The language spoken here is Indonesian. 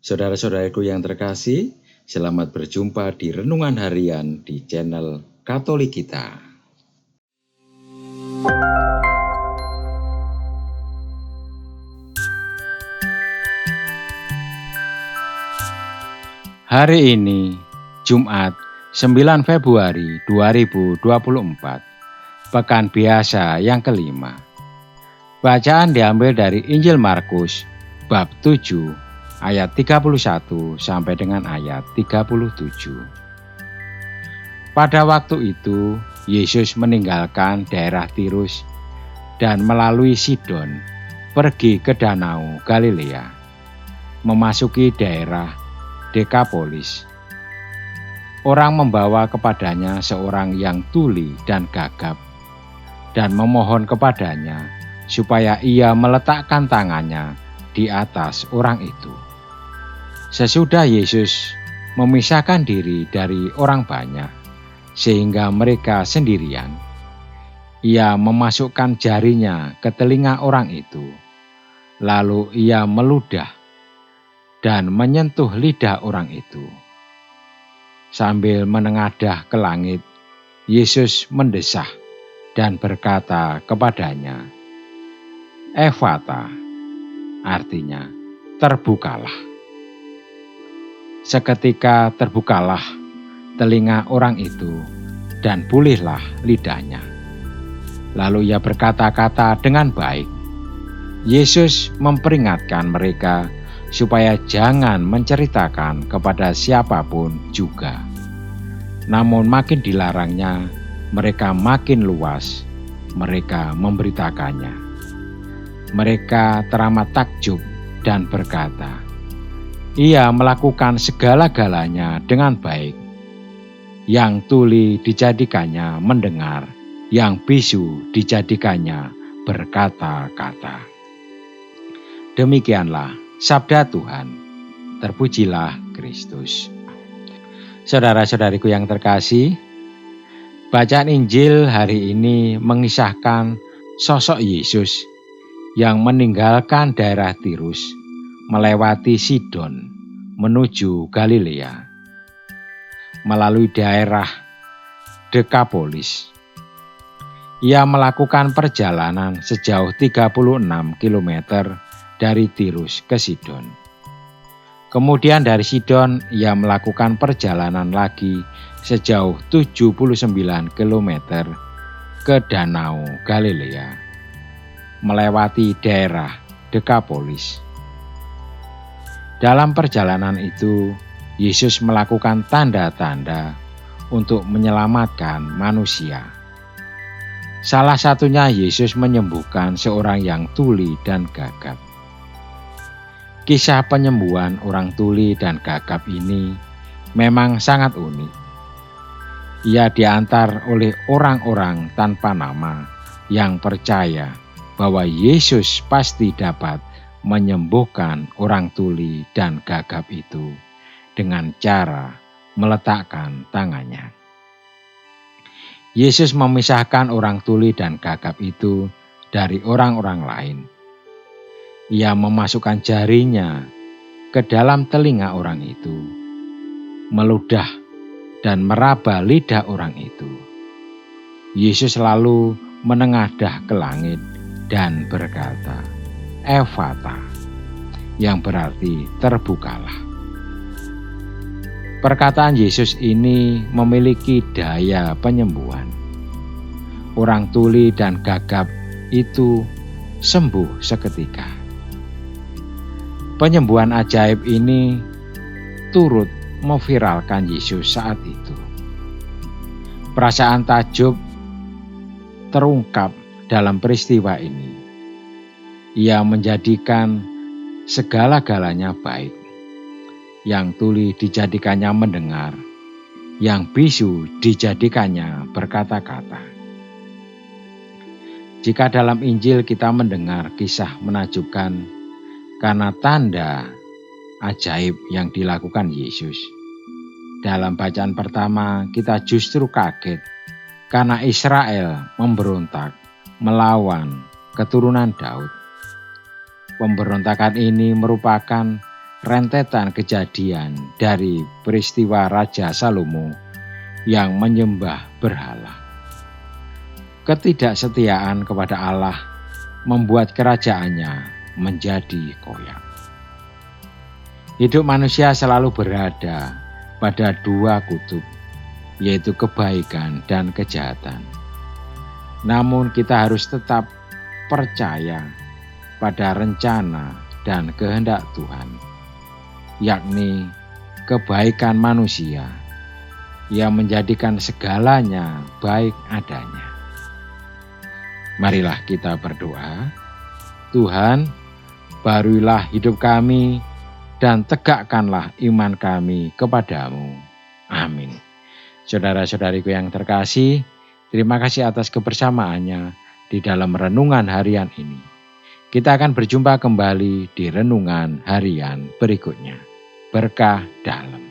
Saudara-saudaraku yang terkasih, selamat berjumpa di Renungan Harian di channel Katolik kita. Hari ini, Jumat 9 Februari 2024, Pekan Biasa yang kelima. Bacaan diambil dari Injil Markus, bab 7, ayat 31 sampai dengan ayat 37. Pada waktu itu, Yesus meninggalkan daerah Tirus dan melalui Sidon, pergi ke Danau Galilea, memasuki daerah Dekapolis. Orang membawa kepadanya seorang yang tuli dan gagap, dan memohon kepadanya supaya ia meletakkan tangannya di atas orang itu. Sesudah Yesus memisahkan diri dari orang banyak, sehingga mereka sendirian, ia memasukkan jarinya ke telinga orang itu, lalu ia meludah dan menyentuh lidah orang itu. Sambil menengadah ke langit, Yesus mendesah dan berkata kepadanya, "Efata," artinya terbukalah. Seketika terbukalah telinga orang itu dan pulihlah lidahnya. Lalu ia berkata-kata dengan baik. Yesus memperingatkan mereka supaya jangan menceritakan kepada siapapun juga. Namun makin dilarangnya, mereka makin luas mereka memberitakannya. Mereka teramat takjub dan berkata, "Ia melakukan segala-galanya dengan baik. Yang tuli dijadikannya mendengar, yang bisu dijadikannya berkata-kata." Demikianlah sabda Tuhan. Terpujilah Kristus. Saudara-saudariku yang terkasih, bacaan Injil hari ini mengisahkan sosok Yesus yang meninggalkan daerah Tirus, melewati Sidon, menuju Galilea, melalui daerah Dekapolis. Ia melakukan perjalanan sejauh 36 km dari Tirus ke Sidon. Kemudian dari Sidon ia melakukan perjalanan lagi sejauh 79 km ke Danau Galilea, melewati daerah Dekapolis. Dalam perjalanan itu, Yesus melakukan tanda-tanda untuk menyelamatkan manusia. Salah satunya Yesus menyembuhkan seorang yang tuli dan gagap. Kisah penyembuhan orang tuli dan gagap ini memang sangat unik. Ia diantar oleh orang-orang tanpa nama yang percaya bahwa Yesus pasti dapat menyembuhkan orang tuli dan gagap itu dengan cara meletakkan tangannya. Yesus memisahkan orang tuli dan gagap itu dari orang-orang lain. Ia memasukkan jarinya ke dalam telinga orang itu, meludah dan meraba lidah orang itu. Yesus lalu menengadah ke langit dan berkata, "Efata," yang berarti terbukalah. Perkataan Yesus ini memiliki daya penyembuhan. Orang tuli dan gagap itu sembuh seketika. Penyembuhan ajaib ini turut memviralkan Yesus saat itu. Perasaan takjub terungkap dalam peristiwa ini. Ia menjadikan segala-galanya baik. Yang tuli dijadikannya mendengar, yang bisu dijadikannya berkata-kata. Jika dalam Injil kita mendengar kisah menakjubkan karena tanda ajaib yang dilakukan Yesus, dalam bacaan pertama kita justru kaget karena Israel memberontak melawan keturunan Daud. Pemberontakan ini merupakan rentetan kejadian dari peristiwa Raja Salomo yang menyembah berhala. Ketidaksetiaan kepada Allah membuat kerajaannya menjadi koyak. Hidup manusia selalu berada pada dua kutub, yaitu kebaikan dan kejahatan. Namun kita harus tetap percaya pada rencana dan kehendak Tuhan, yakni kebaikan manusia yang menjadikan segalanya baik adanya. Marilah kita berdoa. Tuhan, baruilah hidup kami dan tegakkanlah iman kami kepadamu. Amin. Saudara-saudariku yang terkasih, terima kasih atas kebersamaannya di dalam renungan harian ini. Kita akan berjumpa kembali di renungan harian berikutnya. Berkah dalam.